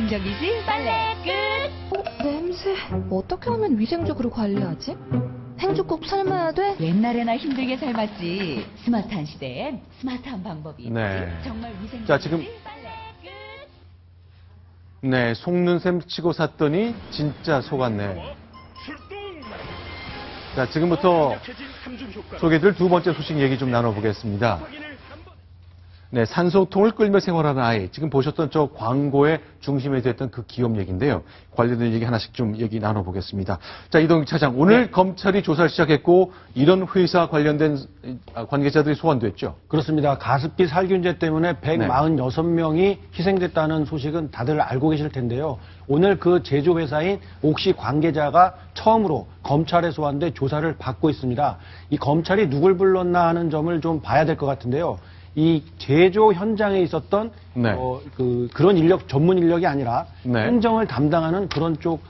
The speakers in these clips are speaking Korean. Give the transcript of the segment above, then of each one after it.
위생적이지? 빨래 끝! 냄새. 어떻게 하면 위생적으로 관리하지? 행주 꼭 삶아야 돼? 옛날에나 힘들게 삶았지. 스마트한 시대엔 스마트한 방법이 있지. 네. 정말 위생적이지? 자, 지금 빨래 끝! 네, 속는 셈 치고 샀더니 진짜 속았네. 자, 지금부터 소개드릴 두 번째 소식 얘기 좀 나눠보겠습니다. 네, 산소통을 끌며 생활하는 아이. 지금 보셨던 저 광고의 중심에 됐던 그 기업 얘기인데요. 관련된 얘기 하나씩 좀 얘기 나눠보겠습니다. 자, 이동익 차장. 오늘 네. 검찰이 조사를 시작했고 이런 회사 관련된 관계자들이 소환됐죠. 그렇습니다. 가습기 살균제 때문에 146명이 희생됐다는 소식은 다들 알고 계실 텐데요. 오늘 그 제조회사인 옥시 관계자가 처음으로 검찰에 소환돼 조사를 받고 있습니다. 이 검찰이 누굴 불렀나 하는 점을 좀 봐야 될 것 같은데요. 이 제조 현장에 있었던 네. 그런 인력, 전문 인력이 아니라 네. 행정을 담당하는 그런 쪽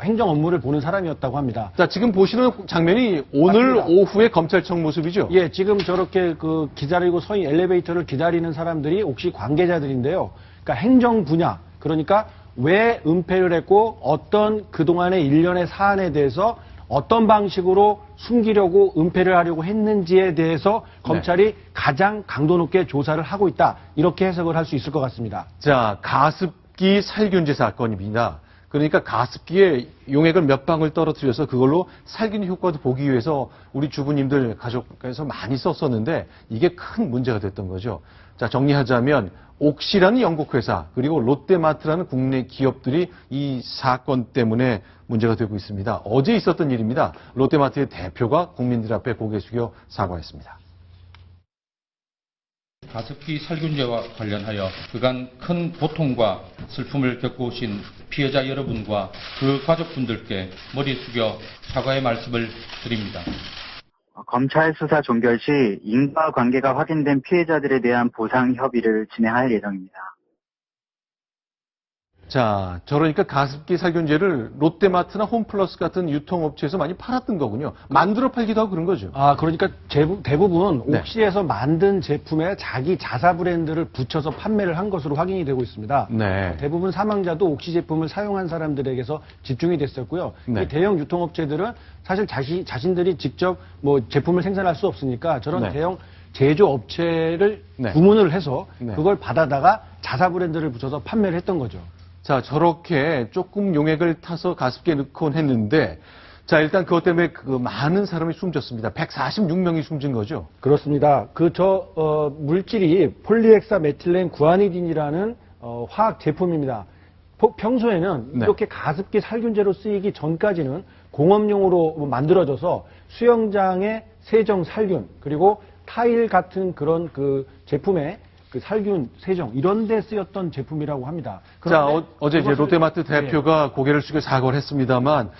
행정 업무를 보는 사람이었다고 합니다. 자, 지금 보시는 장면이 오늘 맞습니다. 오후의 검찰청 모습이죠? 예, 지금 저렇게 기다리고 엘리베이터를 기다리는 사람들이 혹시 관계자들인데요. 그러니까 행정 분야, 그러니까 왜 은폐를 했고 어떤 그동안의 일련의 사안에 대해서 어떤 방식으로 숨기려고 은폐를 하려고 했는지에 대해서 검찰이 가장 강도 높게 조사를 하고 있다. 이렇게 해석을 할 수 있을 것 같습니다. 자, 가습기 살균제 사건입니다. 그러니까 가습기에 용액을 몇 방울 떨어뜨려서 그걸로 살균 효과도 보기 위해서 우리 주부님들 가족에서 많이 썼었는데 이게 큰 문제가 됐던 거죠. 자, 정리하자면 옥시라는 영국 회사 그리고 롯데마트라는 국내 기업들이 이 사건 때문에 문제가 되고 있습니다. 어제 있었던 일입니다. 롯데마트의 대표가 국민들 앞에 고개 숙여 사과했습니다. 가습기 살균제와 관련하여 그간 큰 고통과 슬픔을 겪어오신 피해자 여러분과 그 가족분들께 머리 숙여 사과의 말씀을 드립니다. 검찰 수사 종결 시 인과관계가 확인된 피해자들에 대한 보상 협의를 진행할 예정입니다. 자, 저러니까 가습기 살균제를 롯데마트나 홈플러스 같은 유통업체에서 많이 팔았던 거군요. 만들어 팔기도 하고 그런 거죠. 아, 그러니까 대부분 네. 옥시에서 만든 제품에 자기 자사 브랜드를 붙여서 판매를 한 것으로 확인이 되고 있습니다. 네. 대부분 사망자도 옥시 제품을 사용한 사람들에게서 집중이 됐었고요. 네. 이 대형 유통업체들은 사실 자신들이 직접 제품을 생산할 수 없으니까 저런 네. 대형 제조업체를 네. 구문을 해서 네. 그걸 받아다가 자사 브랜드를 붙여서 판매를 했던 거죠. 자, 저렇게 조금 용액을 타서 가습기에 넣곤 했는데, 자, 일단 그것 때문에 많은 사람이 숨졌습니다. 146명이 숨진 거죠? 그렇습니다. 물질이 폴리헥사메틸렌 구아니딘이라는 화학 제품입니다. 평소에는 네. 이렇게 가습기 살균제로 쓰이기 전까지는 공업용으로 만들어져서 수영장의 세정 살균, 그리고 타일 같은 그런 제품에 살균, 세정 이런 데 쓰였던 제품이라고 합니다. 자, 어제 이제 롯데마트 대표가 고개를 숙여 사과를 했습니다만,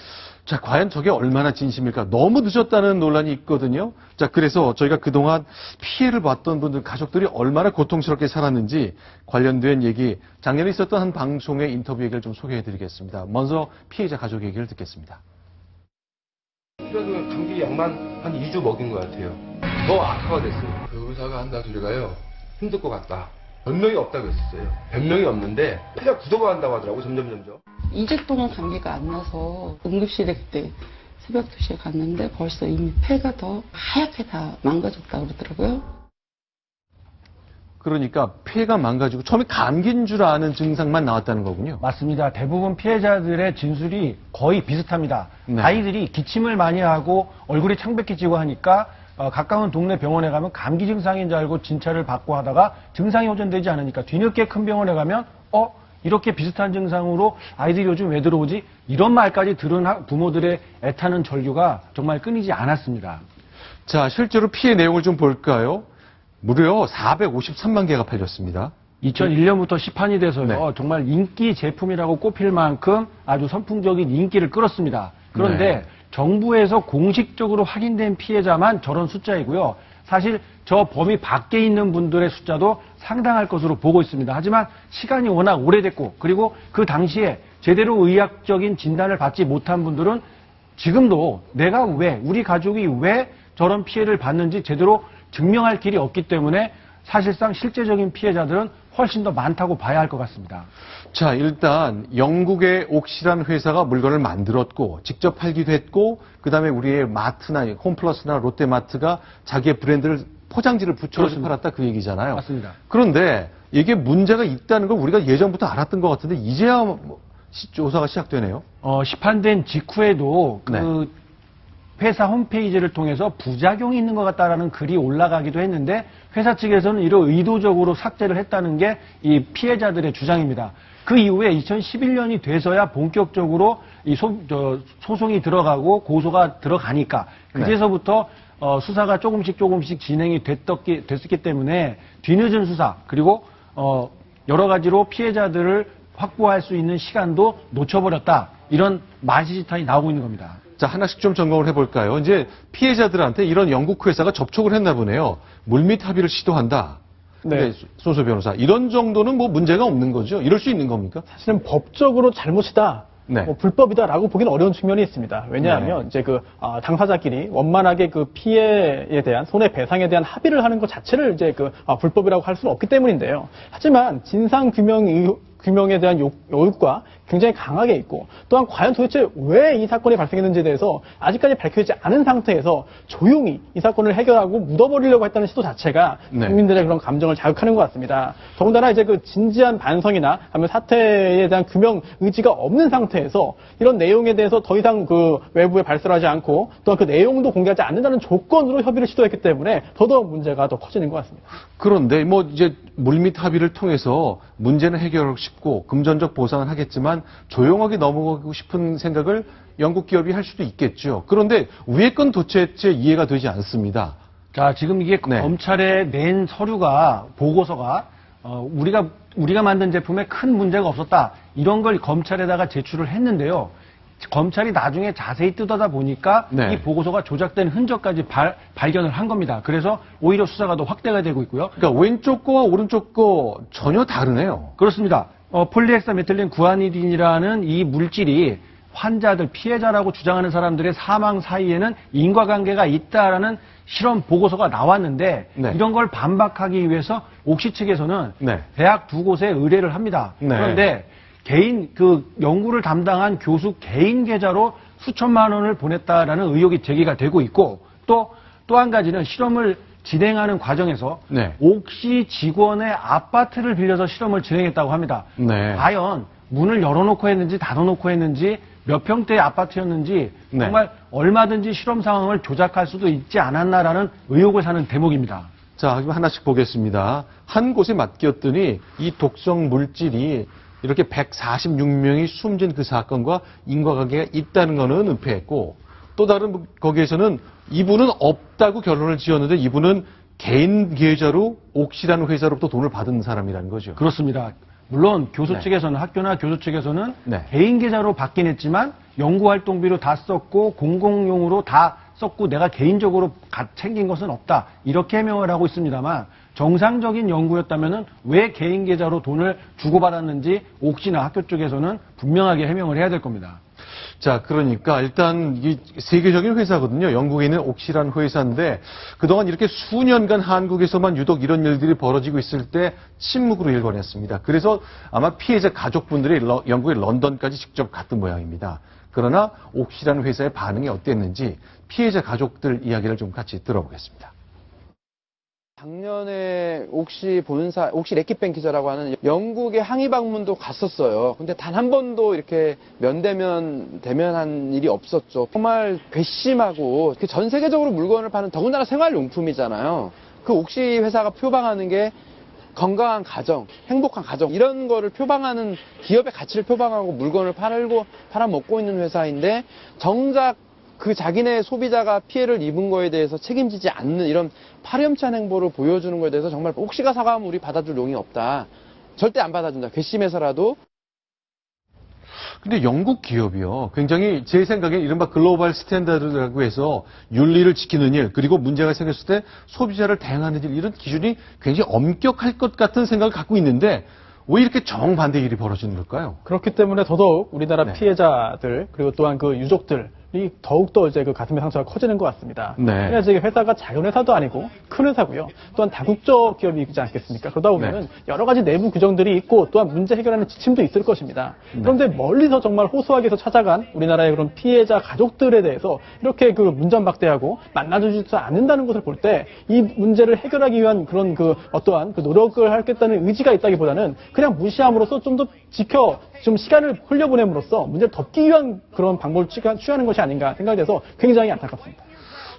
자, 과연 저게 얼마나 진심일까? 너무 늦었다는 논란이 있거든요. 자, 그래서 저희가 그동안 피해를 봤던 분들, 가족들이 얼마나 고통스럽게 살았는지 관련된 얘기, 작년에 있었던 한 방송의 인터뷰 얘기를 좀 소개해드리겠습니다. 먼저 피해자 가족 얘기를 듣겠습니다. 그래도 감기 약만 한 2주 먹인 것 같아요. 더 악화가 됐어요. 그 의사가 한 소리가요. 힘들 것 같다. 변명이 없다고 했었어요. 변명이 없는데 그냥 굳어가 한다고 하더라고 점점. 2주 동안 감기가 안 나서 응급실에 그때 새벽 2시에 갔는데 벌써 이미 폐가 더 하얗게 다 망가졌다고 그러더라고요. 그러니까 폐가 망가지고 처음에 감기인 줄 아는 증상만 나왔다는 거군요. 맞습니다. 대부분 피해자들의 진술이 거의 비슷합니다. 네. 아이들이 기침을 많이 하고 얼굴이 창백해지고 하니까 가까운 동네 병원에 가면 감기 증상인 줄 알고 진찰을 받고 하다가 증상이 호전되지 않으니까 뒤늦게 큰 병원에 가면 이렇게 비슷한 증상으로 아이들이 요즘 왜 들어오지? 이런 말까지 들은 부모들의 애타는 절규가 정말 끊이지 않았습니다. 자, 실제로 피해 내용을 좀 볼까요? 무려 453만 개가 팔렸습니다. 2001년부터 시판이 돼서요. 네. 정말 인기 제품이라고 꼽힐 만큼 아주 선풍적인 인기를 끌었습니다. 그런데 네. 정부에서 공식적으로 확인된 피해자만 저런 숫자이고요. 사실 저 범위 밖에 있는 분들의 숫자도 상당할 것으로 보고 있습니다. 하지만 시간이 워낙 오래됐고 그리고 그 당시에 제대로 의학적인 진단을 받지 못한 분들은 지금도 우리 가족이 왜 저런 피해를 받는지 제대로 증명할 길이 없기 때문에 사실상 실제적인 피해자들은 훨씬 더 많다고 봐야 할 것 같습니다. 자, 일단 영국의 옥시라는 회사가 물건을 만들었고 직접 팔기도 했고 그다음에 우리의 마트나 홈플러스나 롯데마트가 자기의 브랜드를 포장지를 붙여서 팔았다 그 얘기잖아요. 맞습니다. 그런데 이게 문제가 있다는 걸 우리가 예전부터 알았던 것 같은데 이제야 조사가 시작되네요. 시판된 직후에도 그 네. 회사 홈페이지를 통해서 부작용이 있는 것 같다라는 글이 올라가기도 했는데 회사 측에서는 이를 의도적으로 삭제를 했다는 게 이 피해자들의 주장입니다. 그 이후에 2011년이 돼서야 본격적으로 이 소송이 들어가고 고소가 들어가니까 그제서부터 수사가 조금씩 진행이 됐었기 때문에 뒤늦은 수사 그리고 여러 가지로 피해자들을 확보할 수 있는 시간도 놓쳐버렸다. 이런 만시지탄이 나오고 있는 겁니다. 자, 하나씩 좀 점검을 해볼까요? 이제 피해자들한테 이런 영국 회사가 접촉을 했나 보네요. 물밑 합의를 시도한다. 네. 손소 변호사, 이런 정도는 뭐 문제가 없는 거죠? 이럴 수 있는 겁니까? 사실은 법적으로 잘못이다. 네. 불법이다라고 보기는 어려운 측면이 있습니다. 왜냐하면 이제 당사자끼리 원만하게 그 피해에 대한 손해배상에 대한 합의를 하는 것 자체를 이제 불법이라고 할 수는 없기 때문인데요. 하지만 진상 규명에 대한 요구가 굉장히 강하게 있고 또한 과연 도대체 왜 이 사건이 발생했는지에 대해서 아직까지 밝혀지지 않은 상태에서 조용히 이 사건을 해결하고 묻어버리려고 했다는 시도 자체가 국민들의 그런 감정을 자극하는 것 같습니다. 더군다나 이제 진지한 반성이나 아니면 사태에 대한 규명 의지가 없는 상태에서 이런 내용에 대해서 더 이상 외부에 발설하지 않고 또한 그 내용도 공개하지 않는다는 조건으로 협의를 시도했기 때문에 더더욱 문제가 더 커지는 것 같습니다. 그런데 뭐 이제 물밑 합의를 통해서 문제는 해결하고 싶고 금전적 보상은 하겠지만 조용하게 넘어가고 싶은 생각을 영국 기업이 할 수도 있겠죠. 그런데 위의 건 도대체 이해가 되지 않습니다. 자, 지금 이게 검찰에 낸 서류가 보고서가 우리가 만든 제품에 큰 문제가 없었다. 이런 걸 검찰에다가 제출을 했는데요. 검찰이 나중에 자세히 뜯어다 보니까 이 보고서가 조작된 흔적까지 발견을 한 겁니다. 그래서 오히려 수사가 더 확대가 되고 있고요. 그러니까 왼쪽 거와 오른쪽 거 전혀 다르네요. 그렇습니다. 폴리헥사메틸렌 구아니딘이라는 이 물질이 환자들, 피해자라고 주장하는 사람들의 사망 사이에는 인과관계가 있다라는 실험 보고서가 나왔는데 이런 걸 반박하기 위해서 옥시 측에서는 대학 두 곳에 의뢰를 합니다. 그런데 연구를 담당한 교수 개인 계좌로 수천만 원을 보냈다라는 의혹이 제기가 되고 있고 또 한 가지는 실험을 진행하는 과정에서 옥시 직원의 아파트를 빌려서 실험을 진행했다고 합니다. 과연 문을 열어놓고 했는지 닫아놓고 했는지 몇 평대의 아파트였는지 정말 얼마든지 실험 상황을 조작할 수도 있지 않았나라는 의혹을 사는 대목입니다. 자, 그럼 하나씩 보겠습니다. 한 곳에 맡겼더니 이 독성 물질이 이렇게 146명이 숨진 그 사건과 인과관계가 있다는 거는 은폐했고 또 다른 거기에서는 이분은 없다고 결론을 지었는데 이분은 개인 계좌로 옥시라는 회사로부터 돈을 받은 사람이라는 거죠. 그렇습니다. 물론 교수 측에서는 학교나 교수 측에서는 개인 계좌로 받긴 했지만 연구활동비로 다 썼고 공공용으로 다 썼고 내가 개인적으로 챙긴 것은 없다. 이렇게 해명을 하고 있습니다만 정상적인 연구였다면 왜 개인 계좌로 돈을 주고받았는지 옥시나 학교 쪽에서는 분명하게 해명을 해야 될 겁니다. 자, 그러니까 일단 이 세계적인 회사거든요. 영국에 있는 옥시라는 회사인데 그동안 이렇게 수년간 한국에서만 유독 이런 일들이 벌어지고 있을 때 침묵으로 일관했습니다. 그래서 아마 피해자 가족분들이 영국의 런던까지 직접 갔던 모양입니다. 그러나 옥시라는 회사의 반응이 어땠는지 피해자 가족들 이야기를 좀 같이 들어보겠습니다. 작년에 옥시 렉키뱅 기자라고 하는 영국의 항의 방문도 갔었어요. 근데 단 한 번도 이렇게 대면한 일이 없었죠. 정말 괘씸하고 전 세계적으로 물건을 파는 더군다나 생활용품이잖아요. 그 옥시 회사가 표방하는 게 건강한 가정, 행복한 가정 이런 거를 표방하는 기업의 가치를 표방하고 물건을 팔아먹고 있는 회사인데 정작 그 자기네 소비자가 피해를 입은 거에 대해서 책임지지 않는 이런 파렴치한 행보를 보여주는 거에 대해서 정말 옥시가 사과하면 우리 받아줄 용이 없다. 절대 안 받아준다. 괘씸해서라도. 근데 영국 기업이요. 굉장히 제 생각에 이른바 글로벌 스탠다드라고 해서 윤리를 지키는 일, 그리고 문제가 생겼을 때 소비자를 대응하는 일, 이런 기준이 굉장히 엄격할 것 같은 생각을 갖고 있는데 왜 이렇게 정반대 일이 벌어지는 걸까요? 그렇기 때문에 더더욱 우리나라 피해자들 그리고 또한 그 유족들 더욱더 이제 그 가슴의 상처가 커지는 것 같습니다. 그래서 이게 회사가 작은 회사도 아니고 큰 회사고요. 또한 다국적 기업이지 않겠습니까? 그러다 보면은 여러 가지 내부 규정들이 있고 또한 문제 해결하는 지침도 있을 것입니다. 그런데 멀리서 정말 호소하기에서 찾아간 우리나라의 그런 피해자 가족들에 대해서 이렇게 그 문전박대하고 만나주지 않는다는 것을 볼 때 이 문제를 해결하기 위한 그런 그 어떠한 그 노력을 하겠다는 의지가 있다기보다는 그냥 무시함으로써 좀 더 좀 시간을 흘려보냄으로써 문제를 덮기 위한 그런 방법을 취하는 것이 아닌가 생각돼서 굉장히 안타깝습니다.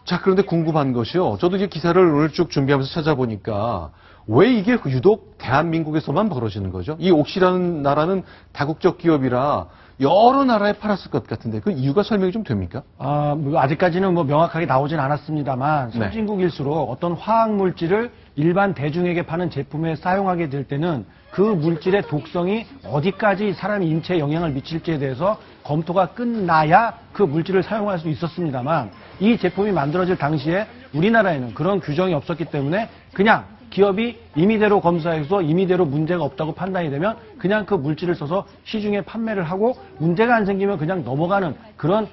자, 그런데 궁금한 것이요. 저도 이제 기사를 오늘 쭉 준비하면서 찾아보니까 왜 이게 유독 대한민국에서만 벌어지는 거죠? 이 옥시라는 나라는 다국적 기업이라 여러 나라에 팔았을 것 같은데 그 이유가 설명이 좀 됩니까? 아직까지는 명확하게 나오진 않았습니다만 선진국일수록 어떤 화학 물질을 일반 대중에게 파는 제품에 사용하게 될 때는 그 물질의 독성이 어디까지 사람 인체에 영향을 미칠지에 대해서 검토가 끝나야 그 물질을 사용할 수 있었습니다만 이 제품이 만들어질 당시에 우리나라에는 그런 규정이 없었기 때문에 그냥 기업이 임의대로 검사해서 임의대로 문제가 없다고 판단이 되면 그냥 그 물질을 써서 시중에 판매를 하고 문제가 안 생기면 그냥 넘어가는 그런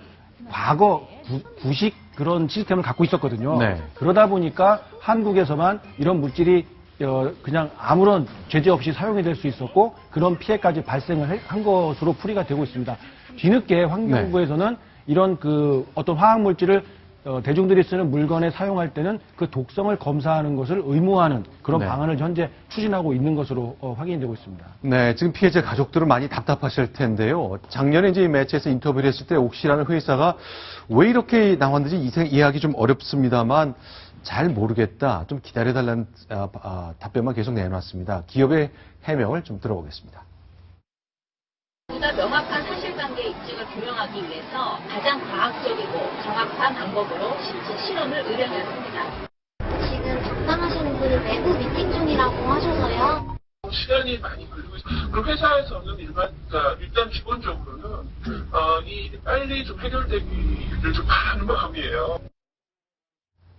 과거 구식 그런 시스템을 갖고 있었거든요. 그러다 보니까 한국에서만 이런 물질이 그냥 아무런 제재 없이 사용이 될 수 있었고 그런 피해까지 발생을 한 것으로 풀이가 되고 있습니다. 뒤늦게 환경부에서는 이런 그 어떤 화학 물질을 대중들이 쓰는 물건에 사용할 때는 그 독성을 검사하는 것을 의무화하는 그런 방안을 현재 추진하고 있는 것으로 확인이 되고 있습니다. 네, 지금 피해자 가족들은 많이 답답하실 텐데요. 작년에 이제 매체에서 인터뷰를 했을 때 옥시라는 회사가 왜 이렇게 나왔는지 이해하기 좀 어렵습니다만 잘 모르겠다, 좀 기다려달라는 답변만 계속 내놨습니다. 기업의 해명을 좀 들어보겠습니다. 보다 명확한 사실관계 입증을 규명하기 위해서 가장 과학적이고 정확한 방법으로 신체 실험을 의뢰하였습니다. 지금 담당하시는 분이 외부 미팅 중이라고 하셔서요. 시간이 많이 걸리고 있어요. 그럼 회사에서는 일단 기본적으로는 이 빨리 좀 해결되기를 좀 바라는 마음이에요.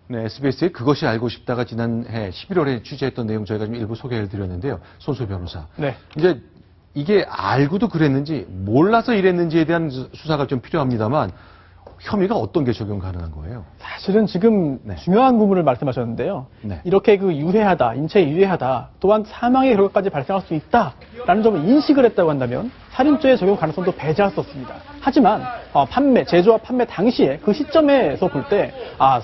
네, SBS의 그것이 알고 싶다가 지난해 11월에 취재했던 내용 저희가 좀 일부 소개를 드렸는데요. 손수 변호사. 이제 이게 알고도 그랬는지 몰라서 이랬는지에 대한 수사가 좀 필요합니다만 혐의가 어떤 게 적용 가능한 거예요? 사실은 지금 중요한 부분을 말씀하셨는데요. 이렇게 그 유해하다, 인체에 유해하다, 또한 사망의 결과까지 발생할 수 있다라는 점을 인식을 했다고 한다면 살인죄의 적용 가능성도 배제할 수 없습니다. 하지만 제조와 판매 당시에 그 시점에서 볼 때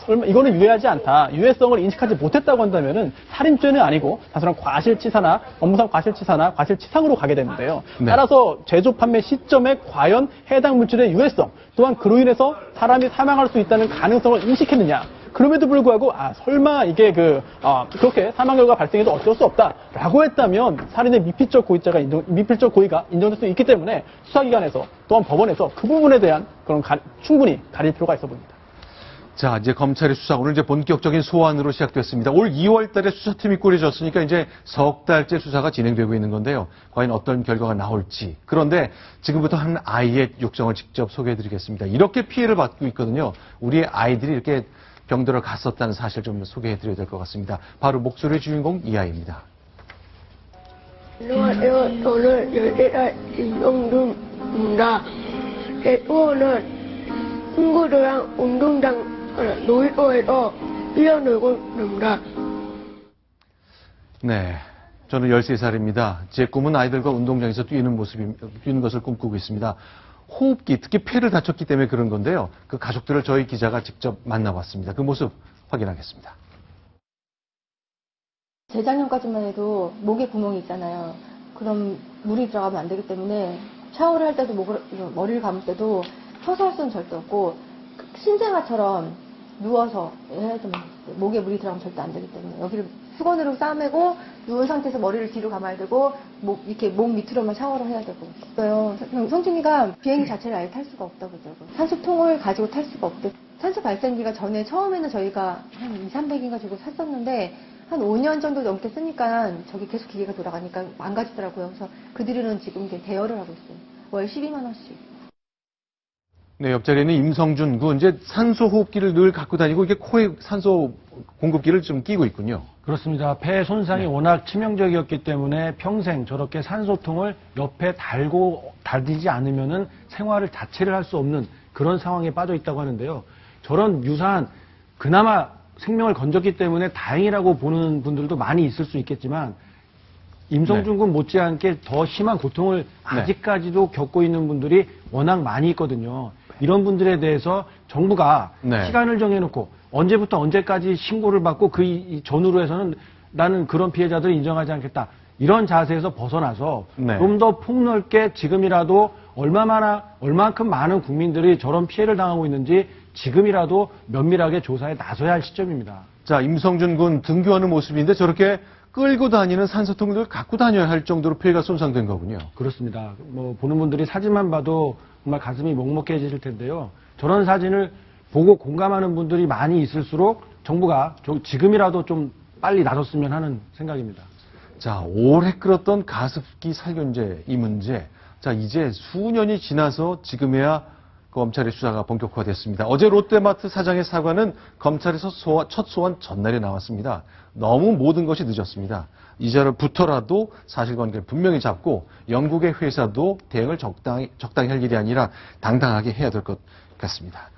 설마 이거는 유해하지 않다, 유해성을 인식하지 못했다고 한다면은 살인죄는 아니고 단순한 과실치사나 업무상 과실치사나 과실치상으로 가게 되는데요. 따라서 제조 판매 시점에 과연 해당 물질의 유해성, 또한 그로 인해서 사람이 사망할 수 있다는 가능성을 인식했느냐. 그럼에도 불구하고 설마 이게 그렇게 사망 결과 발생해도 어쩔 수 없다라고 했다면 살인의 미필적 고의가 인정될 수 있기 때문에 수사기관에서 또한 법원에서 그 부분에 대한 그런 충분히 가릴 필요가 있어 보입니다. 자, 이제 검찰의 수사 오늘 이제 본격적인 소환으로 시작됐습니다. 올 2월 달에 수사팀이 꾸려졌으니까 이제 석 달째 수사가 진행되고 있는 건데요. 과연 어떤 결과가 나올지. 그런데 지금부터 한 아이의 육정을 직접 소개해드리겠습니다. 이렇게 피해를 받고 있거든요. 우리의 아이들이 이렇게 병들어 갔었다는 사실 좀 소개해드려야 될 것 같습니다. 바로 목소리의 주인공 이 아이입니다. 안녕하세요. 저는 14살 임영준입니다. 제 소원은 친구들이랑 운동장 놀이터에서 뛰어놀고 있습니다. 네. 저는 13살입니다. 제 꿈은 아이들과 운동장에서 뛰는 것을 꿈꾸고 있습니다. 호흡기, 특히 폐를 다쳤기 때문에 그런 건데요. 그 가족들을 저희 기자가 직접 만나봤습니다. 그 모습 확인하겠습니다. 재작년까지만 해도 목에 구멍이 있잖아요. 그럼 물이 들어가면 안 되기 때문에 샤워를 할 때도 머리를 감을 때도 펴서 할 수는 절대 없고 신생아처럼 누워서 해야 됩니다. 목에 물이 들어가면 절대 안 되기 때문에 여기를 수건으로 싸매고 누운 상태에서 머리를 뒤로 감아야 되고 이렇게 목 밑으로만 샤워를 해야 되고 있어요. 성준이가 비행기 자체를 아예 탈 수가 없다고 그러더라고요. 산소통을 가지고 탈 수가 없대. 산소 발생기가 전에 처음에는 저희가 한 200~300인가 주고 샀었는데 한 5년 정도 넘게 쓰니까 저기 계속 기계가 돌아가니까 망가지더라고요. 그래서 그 뒤로는 지금 이제 대여를 하고 있어요. 월 12만 원씩. 네, 옆자리에는 임성준 군. 이제 산소 호흡기를 늘 갖고 다니고 이게 코에 산소 공급기를 좀 끼고 있군요. 그렇습니다. 폐 손상이 워낙 치명적이었기 때문에 평생 저렇게 산소통을 옆에 달지 않으면은 생활을 자체를 할 수 없는 그런 상황에 빠져 있다고 하는데요. 저런 유사한 그나마 생명을 건졌기 때문에 다행이라고 보는 분들도 많이 있을 수 있겠지만 임성준 군 못지않게 더 심한 고통을 아직까지도 겪고 있는 분들이 워낙 많이 있거든요. 이런 분들에 대해서 정부가 시간을 정해놓고 언제부터 언제까지 신고를 받고 그 전후로 해서는 나는 그런 피해자들을 인정하지 않겠다. 이런 자세에서 벗어나서 좀 더 폭넓게 지금이라도 얼만큼 많은 국민들이 저런 피해를 당하고 있는지 지금이라도 면밀하게 조사에 나서야 할 시점입니다. 자, 임성준 군 등교하는 모습인데 저렇게 끌고 다니는 산소통을 갖고 다녀야 할 정도로 폐가 손상된 거군요. 그렇습니다. 뭐 보는 분들이 사진만 봐도 정말 가슴이 먹먹해지실 텐데요. 저런 사진을 보고 공감하는 분들이 많이 있을수록 정부가 지금이라도 좀 빨리 나섰으면 하는 생각입니다. 자, 오래 끌었던 가습기 살균제 이 문제. 자, 이제 수년이 지나서 지금에야 검찰의 수사가 본격화됐습니다. 어제 롯데마트 사장의 사과는 검찰에서 첫 소환 전날에 나왔습니다. 너무 모든 것이 늦었습니다. 이제부터라도 사실관계를 분명히 잡고 영국의 회사도 대응을 적당히 할 일이 아니라 당당하게 해야 될 것 같습니다.